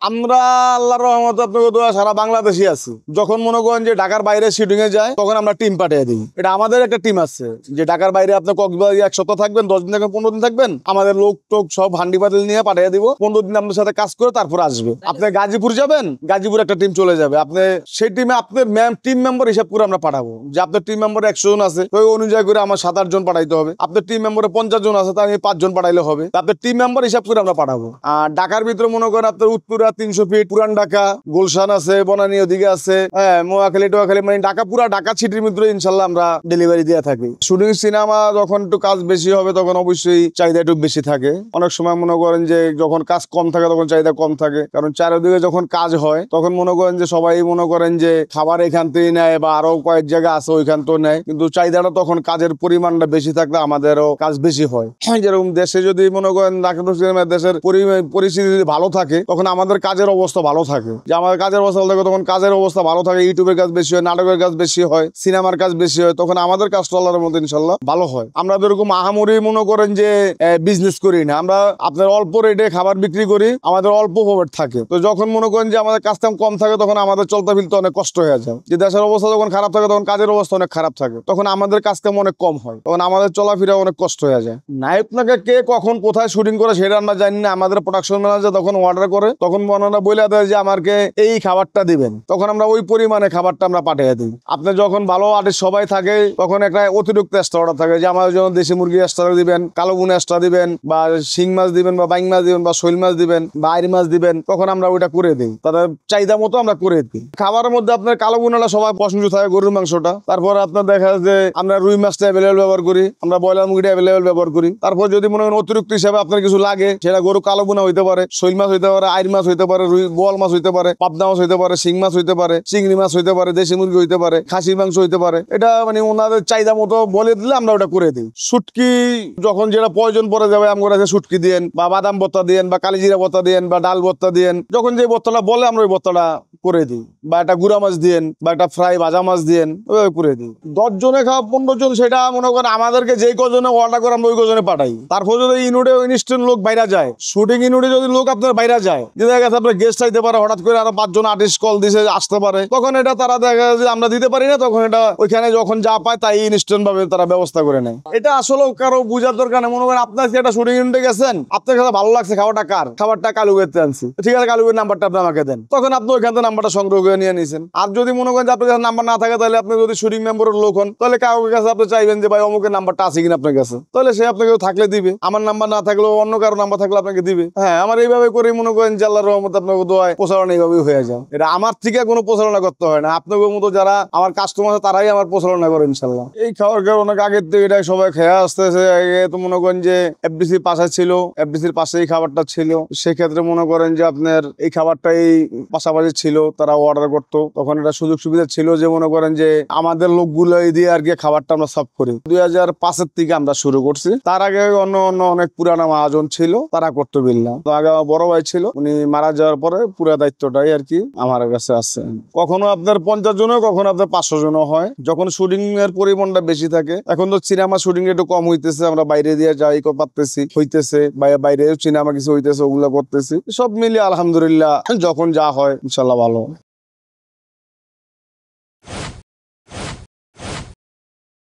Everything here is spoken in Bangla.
আমরা আল্লাহর রহমতে আপনাকে দোয়া সারা বাংলাদেশে আছি। যখন মনে করেন যে ঢাকার বাইরে শুটিং এ যায় তখন আমরা টিম পাঠিয়ে দিই। এটা আমাদের একটা টিম আছে যে ঢাকার বাইরে আপনি কক্সবাজার 1 সপ্তাহ থাকবেন, 10 দিন থাকবেন, 15 দিন থাকবেন, আমাদের লোক টোক সব হান্ডি পাতিল নিয়ে পাঠিয়ে দিব। 15 দিন আপনার সাথে কাজ করে তারপর আসবে। আপনি গাজীপুর যাবেন, গাজীপুর একটা টিম চলে যাবে। আপনি সেই টিমে আপনার টিম মেম্বার হিসাব করে আমরা পাঠাবো যে আপনার টিম মেম্বার 100 জন আছে, ওই অনুযায়ী করে আমার 7-8 জন পাঠাইতে হবে। আপনার টিম মেম্বারে 50 জন আছে, তার 5 জন পাঠাইলে হবে। আপনার টিম মেম্বার হিসাব করে আমরা পাঠাবো। আর ঢাকার ভিতরে মনে করেন আপনার উত্তরা 300 ফিট, পুরান ঢাকা, গুলশান আছে, বনানী ওদিকে আছে, হ্যাঁ, নোয়াখালী টোয়াখালী, মানে ঢাকা পুরা ঢাকা সিটির ভিতরে ইনশাল্লাহ আমরা ডেলিভারি দিয়ে থাকি। শুটিং সিনেমা যখন একটু কাজ বেশি হবে তখন অবশ্যই চাহিদা একটু বেশি থাকে। অনেক সময় মনে করেন যে যখন কাজ কম থাকে তখন চাহিদা কম থাকে, কারণ চারিদিকে যখন কাজ হয় তখন মনে করেন যে সবাই মনে করেন যে খাবার এখান থেকে নেয় বা আরো কয়েক জায়গা আছে ওইখান তো নেয়, কিন্তু চাহিদাটা তখন কাজের পরিমাণটা বেশি থাকলে আমাদেরও কাজ বেশি হয়। যেরকম দেশে যদি মনে করেন দেশের পরিস্থিতি যদি ভালো থাকে তখন আমাদের কাজের অবস্থা ভালো থাকে। যে আমাদের কাজের অবস্থা ভালো থাকে তখন কাজের অবস্থা ভালো থাকে, ইউটিউবের কাজ বেশি হয়, নাটকের কাজ বেশি হয়, সিনেমার কাজ বেশি হয়, তখন আমাদের কাজটা আল্লাহর মধ্যে ইনশাল্লাহ ভালো হয়। আমরা এরকম আহামরি মনে করেন যে বিজনেস করি না, আমরা আপনার অল্প রেটে খাবার বিক্রি করি, আমাদের অল্প প্রফিট থাকে। তো যখন মনে করেন যে আমাদের কাজ কাম কম থাকে তখন আমাদের চলতে ফিরতে অনেক কষ্ট হয়ে যায়। যে দেশের অবস্থা যখন খারাপ থাকে তখন কাজের অবস্থা অনেক খারাপ থাকে, তখন আমাদের কাজ কাম অনেক কম হয়, তখন আমাদের চলাফেরা অনেক কষ্ট হয়ে যায়। নায়ক নায়িকা কে কখন কোথায় শুটিং করে সেটা আমরা জানি না। আমাদের প্রোডাকশন ম্যানেজার তখন অর্ডার করে, তখন ওনারা বলে দেয় যে আমাকে এই খাবারটা দিবেন, তখন আমরা ওই পরিমাণে খাবারটা আমরা পাঠিয়ে দিই। আপনি যখন ভালো আর্টিস্ট সবাই থাকে তখন একটা অতিরিক্ত এক্সট্রা অর্ডার থাকে যে আমাদের জন্য দেশি মুরগি এক্সট্রা দিবেন, কালো বুনা এক্সট্রা দিবেন, বা শিং মাছ দিবেন, বা বাইং মাছ দিবেন, বা শৈল মাছ দিবেন, বা আইর মাছ দিবেন, তখন আমরা ওইটা করে দিই, তাদের চাহিদা মতো আমরা করে দিই। খাবারের মধ্যে আপনার কালো বুনাটা সবাই পছন্দ থাকে, গরুর মাংসটা। তারপর আপনার দেখা যায় যে আমরা রুই মাছটা অ্যাভেলেবল ব্যবহার করি, আমরা ব্রয়লার মুরগিটা অ্যাভেলেবল ব্যবহার করি। তারপর যদি মনে করেন অতিরিক্ত হিসাবে আপনার কিছু লাগে, সেটা গরু কালো বুনা হইতে পারে, শৈল মাছ হইতে পারে, আইর মাছ হইতে পারে, রুই বোয়াল মাছ হইতে পারে, পাবদা মাছ হইতে পারে, শিং মাছ হইতে পারে, চিংড়ি মাছ হইতে পারে, দেশি মুরগি হইতে পারে, খাসির মাংস হইতে পারে। এটা মানে ওনাদের চাহিদা মতো বলে দিলে আমরা ওটা করে দিই। শুটকি যখন যেটা প্রয়োজন পড়ে যাবে আমরা শুটকি দিয়েন, বা বাদাম ভর্তা দিয়েন, বা কালিজিরা ভর্তা দিয়েন, বা ডাল ভর্তা দিয়েন, যখন যে ভর্তাটা বলে আমরা ওই ভর্তাটা করে দিই। বা একটা গুড়া মাছ দিয়েন, বা একটা ফ্রাই ভাজা মাছ দিয়েন, ওইভাবে করে দিই। 10 জনে খাওয়া 15 জন, সেটা মনে করেন আমাদেরকে যেই কজনে অর্ডার করে আমরা ওই কজনে পাঠাই। তারপর যদি ইনুডে ইনস্ট্যান্ট লোক বাইরে যায়, শুটিং ইনুডে যদি লোক আপনার বাইরে যায়, যে দেখা গেছে আপনার গেস্ট চাইতে পারে, হঠাৎ করে আরো 5 জন আর্টিস্ট কল দিছে আসতে পারে, তখন এটা তারা দেখা যায় যে আমরা দিতে পারি না, তখন এটা ওইখানে যখন যা পায় তাই ইনস্ট্যান্ট ভাবে তারা ব্যবস্থা করে নেয়। এটা আসলে কারো বুঝার দরকার নেই। মনে করেন আপনার একটা শুটিং ইউনিটে গেছেন, আপনার কাছে ভালো লাগছে খাবারটা কার, খাবারটা কালুবেতে আনছি, ঠিক আছে কালুবের নাম্বারটা আপনি আমাকে দেন, তখন আপনি ওইখান থেকে নাম্বারটা সংগ্রহ করে নিয়ে নিয়েছেন। আর যদি মনে করেন যে আপনার কাছে নাম্বার না থাকে, তাহলে আপনি যদি শুটিং মেম্বারের লোক হন, তাহলে কাউকে কাছে আপনি চাইবেন যে ভাই অমুকের নাম্বারটা আছে কিনা আপনার কাছে, তাহলে সে আপনাকে থাকলে দিবে। আমার নাম্বার না থাকলেও অন্য কারো নাম্বার থাকলে আপনাকে দিবে। হ্যাঁ, আমার এইভাবে করে মনে করেন যে আল্লাহর রহমতে আপনাকে দোয়ায় প্রচারণা এইভাবেই হয়ে যায়। এটা আমার থেকে কোনো প্রচারণা করতে হয় না, আপনাদের মতো যারা আমার কাস্টমার তারাই আমার প্রচারণা করে ইনশাল্লাহ। এই খাবার অনেক আগের থেকে এটা সবাই খেয়ে আসতেছে। তো মনে করেন যে এফডিসির পাশে ছিল, এফডিসির পাশে এই খাবারটা ছিল, সেক্ষেত্রে মনে করেন যে আপনার এই খাবারটাই পাশাপাশি ছিল, তারা অর্ডার করতো। তখন এটা সুযোগ সুবিধা ছিল যে মনে করেন যে আমাদের লোকগুলো দিয়ে আর কি খাবারটা আমরা সার্ভ করি। 2005 থেকে আমরা শুরু করছি। তার আগে অন্য অন্য অনেক পুরানা মহাজন ছিল, তারা করতো বিল্লা। তো আগে আমার বড় ভাই ছিল, উনি মারা যাওয়ার পরে পুরো দায়িত্বটাই আর কি আমার কাছে আছে। কখনো আপনার 50 জনও, কখনো আপনার 500 জনও হয়, যখন শুটিং এর পরিমাণটা বেশি থাকে। এখন তো সিনেমা শুটিং একটু কম হইতেছে, আমরা বাইরে দিয়ে যাই পারতেছি, হইতেছে বাইরে সিনেমা কিছু হইতেছে, ওগুলো করতেছি। সব মিলিয়ে আলহামদুলিল্লাহ যখন যা হয় ইনশাল্লাহ ভালো।